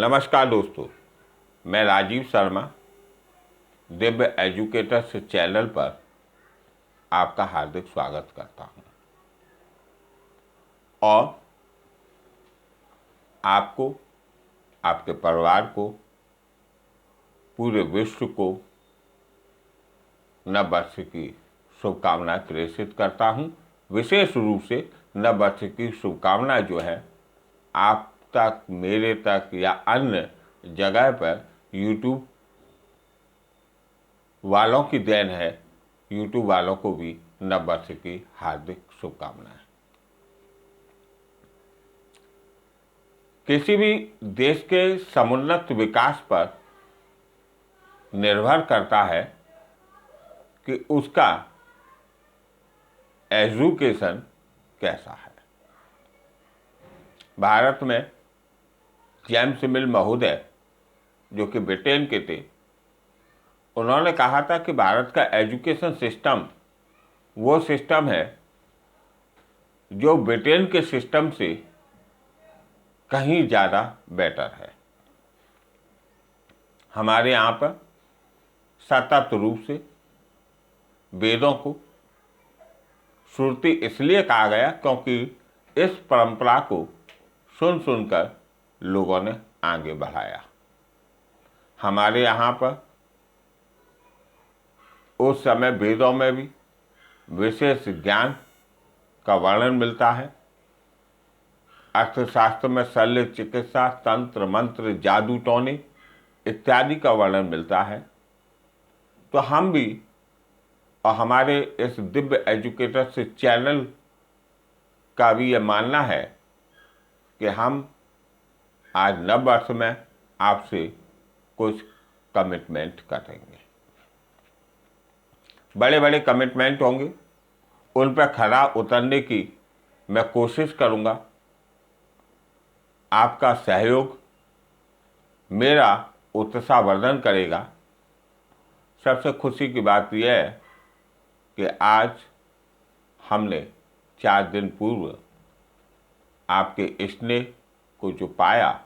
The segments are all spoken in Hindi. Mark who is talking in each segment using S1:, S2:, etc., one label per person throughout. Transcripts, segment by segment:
S1: नमस्कार दोस्तों, मैं राजीव शर्मा दिव्य एजुकेटर्स चैनल पर आपका हार्दिक स्वागत करता हूं और आपको, आपके परिवार को, पूरे विश्व को नव वर्ष की शुभकामनाएं प्रेषित करता हूं। विशेष रूप से नव वर्ष की शुभकामना जो है आप तक, मेरे तक या अन्य जगह पर YouTube वालों की देन है। YouTube वालों को भी नव वर्ष की हार्दिक शुभकामनाएं। किसी भी देश के समुन्नत विकास पर निर्भर करता है कि उसका एजुकेशन कैसा है। भारत में जेम्स मिल महोदय, जो कि ब्रिटेन के थे, उन्होंने कहा था कि भारत का एजुकेशन सिस्टम वो सिस्टम है जो ब्रिटेन के सिस्टम से कहीं ज़्यादा बेटर है। हमारे यहाँ पर सतत रूप से वेदों को श्रुति इसलिए कहा गया क्योंकि इस परंपरा को सुन सुनकर लोगों ने आगे बढ़ाया। हमारे यहाँ पर उस समय वेदों में भी विशेष ज्ञान का वर्णन मिलता है। अर्थशास्त्र में शल्य चिकित्सा, तंत्र मंत्र, जादू टोने इत्यादि का वर्णन मिलता है। तो हम भी और हमारे इस दिव्य एजुकेटर्स चैनल का भी ये मानना है कि हम आज नव वर्ष में आपसे कुछ कमिटमेंट करेंगे। बड़े बड़े कमिटमेंट होंगे, उन पर खरा उतरने की मैं कोशिश करूंगा। आपका सहयोग मेरा उत्साहवर्धन करेगा। सबसे खुशी की बात यह है कि आज हमने 4 दिन पूर्व आपके स्नेह को जो पाया,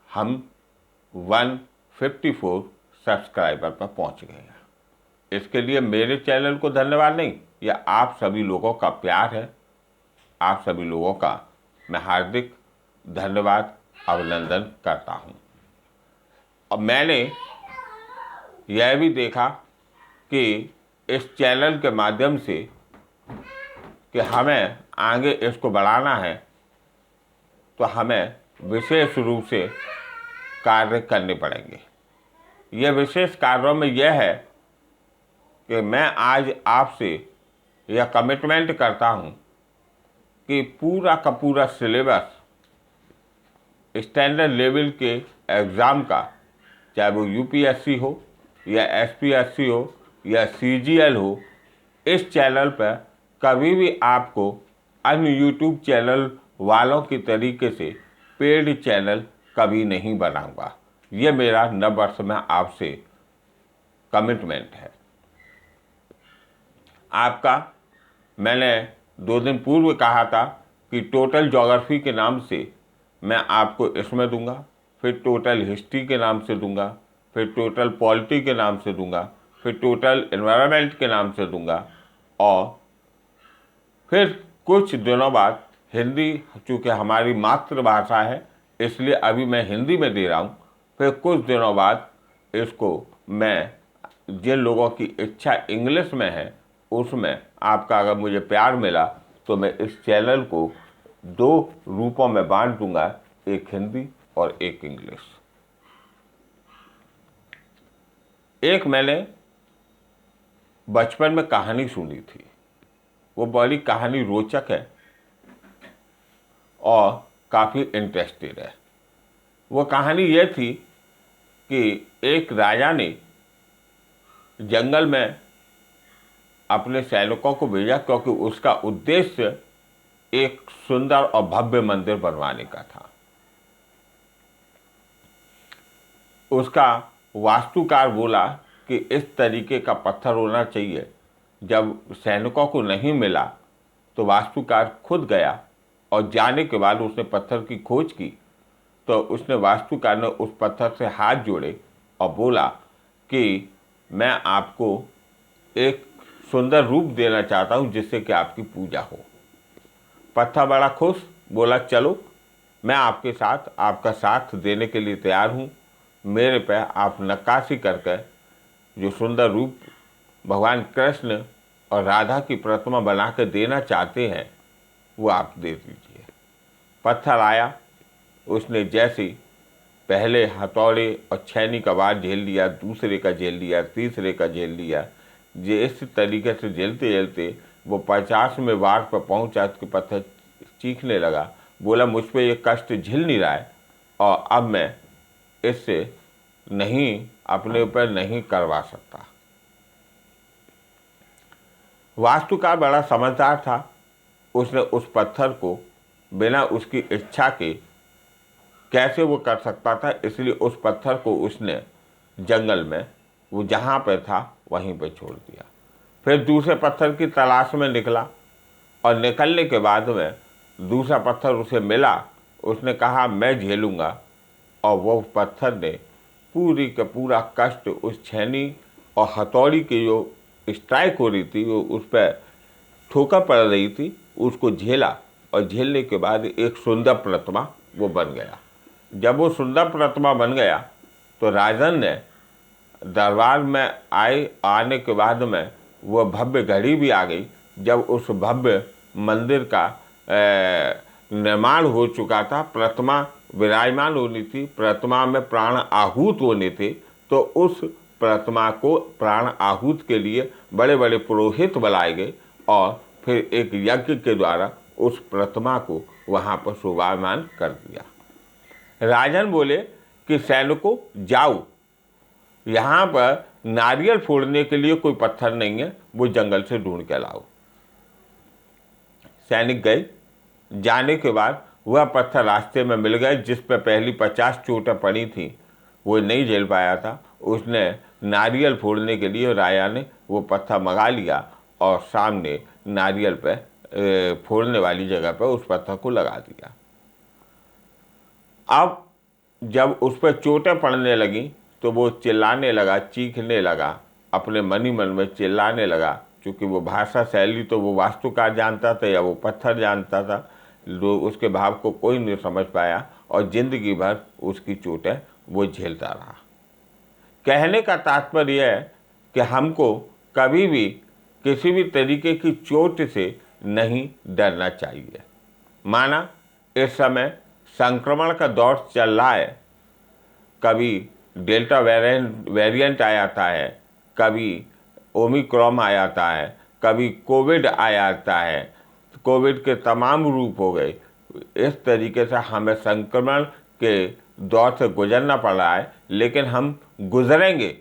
S1: हम 154 सब्सक्राइबर पर पहुंच गए हैं। इसके लिए मेरे चैनल को धन्यवाद नहीं, यह आप सभी लोगों का प्यार है। आप सभी लोगों का मैं हार्दिक धन्यवाद, अभिनंदन करता हूं। और मैंने यह भी देखा कि इस चैनल के माध्यम से कि हमें आगे इसको बढ़ाना है, तो हमें विशेष रूप से कार्य करने पड़ेंगे। यह विशेष कार्यों में यह है कि मैं आज आपसे यह कमिटमेंट करता हूं कि पूरा का पूरा सिलेबस स्टैंडर्ड लेवल के एग्ज़ाम का, चाहे वो यूपीएससी हो या एसपीएससी हो या सीजीएल हो, इस चैनल पर कभी भी आपको अन्य यूट्यूब चैनल वालों की तरीके से पेड चैनल कभी नहीं बनाऊंगा। ये मेरा नव वर्ष में आपसे कमिटमेंट है। आपका मैंने 2 दिन पूर्व कहा था कि टोटल ज्योग्राफी के नाम से मैं आपको इसमें दूंगा, फिर टोटल हिस्ट्री के नाम से दूंगा, फिर टोटल पॉलिटी के नाम से दूंगा, फिर टोटल एनवायरनमेंट के नाम से दूंगा, और फिर कुछ दिनों बाद हिंदी, चूँकि हमारी मातृभाषा है इसलिए अभी मैं हिंदी में दे रहा हूँ। फिर कुछ दिनों बाद इसको मैं, जिन लोगों की इच्छा इंग्लिश में है, उसमें आपका अगर मुझे प्यार मिला तो मैं इस चैनल को 2 रूपों में बांट दूंगा, एक हिंदी और एक इंग्लिश। एक मैंने बचपन में कहानी सुनी थी, वो बड़ी कहानी रोचक है और काफ़ी इंटरेस्टेड है। वो कहानी ये थी कि एक राजा ने जंगल में अपने सैनिकों को भेजा क्योंकि उसका उद्देश्य एक सुंदर और भव्य मंदिर बनवाने का था। उसका वास्तुकार बोला कि इस तरीके का पत्थर होना चाहिए। जब सैनिकों को नहीं मिला तो वास्तुकार खुद गया और जाने के बाद उसने पत्थर की खोज की तो उसने वास्तुकार ने उस पत्थर से हाथ जोड़े और बोला कि मैं आपको एक सुंदर रूप देना चाहता हूँ जिससे कि आपकी पूजा हो। पत्थर बड़ा खुश, बोला चलो मैं आपके साथ आपका साथ देने के लिए तैयार हूँ। मेरे पे आप नक्काशी करके जो सुंदर रूप भगवान कृष्ण और राधा की प्रतिमा बना कर देना चाहते हैं वो आप दे दीजिए। पत्थर आया, उसने जैसे पहले हथौड़े और छेनी का वार झेल लिया, दूसरे का झेल लिया, तीसरे का झेल लिया। ये इस तरीके से झेलते झेलते वो 50वें वार पर पहुंचा तो पत्थर चीखने लगा, बोला मुझ पर ये कष्ट झेल नहीं रहा है और अब मैं इससे नहीं अपने ऊपर नहीं करवा सकता। वास्तुकार बड़ा समझदार था, उसने उस पत्थर को बिना उसकी इच्छा के कैसे वो कर सकता था, इसलिए उस पत्थर को उसने जंगल में वो जहाँ पे था वहीं पे छोड़ दिया। फिर दूसरे पत्थर की तलाश में निकला और निकलने के बाद में दूसरा पत्थर उसे मिला। उसने कहा मैं झेलूँगा, और वो पत्थर ने पूरी का पूरा कष्ट उस छेनी और हथौड़ी की जो स्ट्राइक हो रही थी, वो उस पर ठोकर पड़ रही थी, उसको झेला और झेलने के बाद एक सुंदर प्रतिमा वो बन गया। जब वो सुंदर प्रतिमा बन गया तो राजन ने दरबार में आने के बाद में वो भव्य घड़ी भी आ गई। जब उस भव्य मंदिर का निर्माण हो चुका था, प्रतिमा विराजमान होनी थी, प्रतिमा में प्राण आहूत होने थे, तो उस प्रतिमा को प्राण आहूत के लिए बड़े बड़े पुरोहित बुलाए गए और फिर एक यज्ञ के द्वारा उस प्रतिमा को वहाँ पर शोभायमान कर दिया। राजन बोले कि सैनिकों जाओ, यहाँ पर नारियल फोड़ने के लिए कोई पत्थर नहीं है, वो जंगल से ढूंढ के लाओ। सैनिक गए, जाने के बाद वह पत्थर रास्ते में मिल गए जिस पर पहली 50 चोटें पड़ी थी, वो नहीं झेल पाया था। उसने नारियल फोड़ने के लिए राजा ने वो पत्थर मंगा लिया और सामने नारियल पे फोड़ने वाली जगह पर उस पत्थर को लगा दिया। अब जब उस पर चोटें पड़ने लगी तो वो चिल्लाने लगा, चीखने लगा, अपने मन ही मन में चिल्लाने लगा। क्योंकि वो भाषा शैली तो वो वास्तुकार जानता था या वो पत्थर जानता था, लोग उसके भाव को कोई नहीं समझ पाया और जिंदगी भर उसकी चोटें वो झेलता रहा। कहने का तात्पर्य है कि हमको कभी भी किसी भी तरीके की चोट से नहीं डरना चाहिए। माना इस समय संक्रमण का दौर चल रहा है, कभी डेल्टा वेरिएंट आ जाता है, कभी ओमिक्रॉन आ जाता है, कभी कोविड आ जाता है, कोविड के तमाम रूप हो गए। इस तरीके से हमें संक्रमण के दौर से गुजरना पड़ रहा है, लेकिन हम गुजरेंगे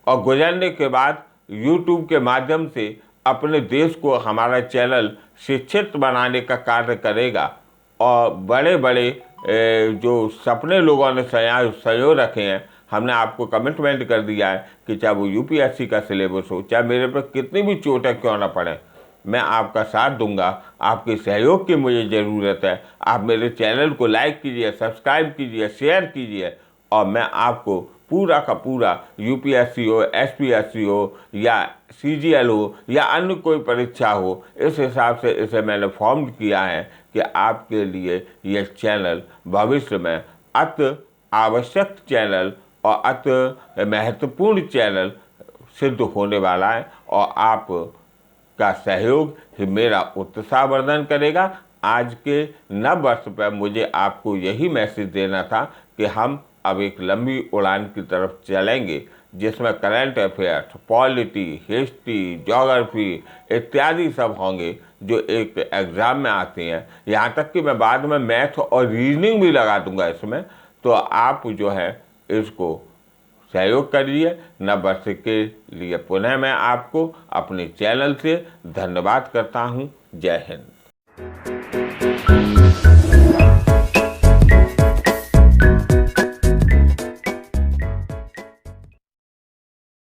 S1: और गुजरने के बाद YouTube के माध्यम से अपने देश को हमारा चैनल शिक्षित बनाने का कार्य करेगा और बड़े बड़े जो सपने लोगों ने संजो रखे हैं, हमने आपको कमिटमेंट कर दिया है कि चाहे वो UPSC का सिलेबस हो, चाहे मेरे पर कितनी भी चोटें क्यों ना पड़े, मैं आपका साथ दूंगा। आपके सहयोग की मुझे ज़रूरत है। आप मेरे चैनल को लाइक कीजिए, सब्सक्राइब कीजिए, शेयर कीजिए और मैं आपको पूरा का पूरा UPSC हो, SPSC हो या CGL हो या अन्य कोई परीक्षा हो, इस हिसाब से इसे मैंने फॉर्म किया है कि आपके लिए यह चैनल भविष्य में अति आवश्यक चैनल और अति महत्वपूर्ण चैनल सिद्ध होने वाला है और आप का सहयोग ही मेरा उत्साहवर्धन करेगा। आज के नव वर्ष पर मुझे आपको यही मैसेज देना था कि हम अब एक लंबी उड़ान की तरफ चलेंगे जिसमें current affairs, polity, history, geography इत्यादि सब होंगे जो एक एग्ज़ाम में आते हैं। यहाँ तक कि मैं बाद में मैथ और रीजनिंग भी लगा दूंगा इसमें। तो आप जो है इसको सहयोग करिए। नव वर्ष के लिए पुनः मैं आपको अपने चैनल से धन्यवाद करता हूँ। जय हिंद।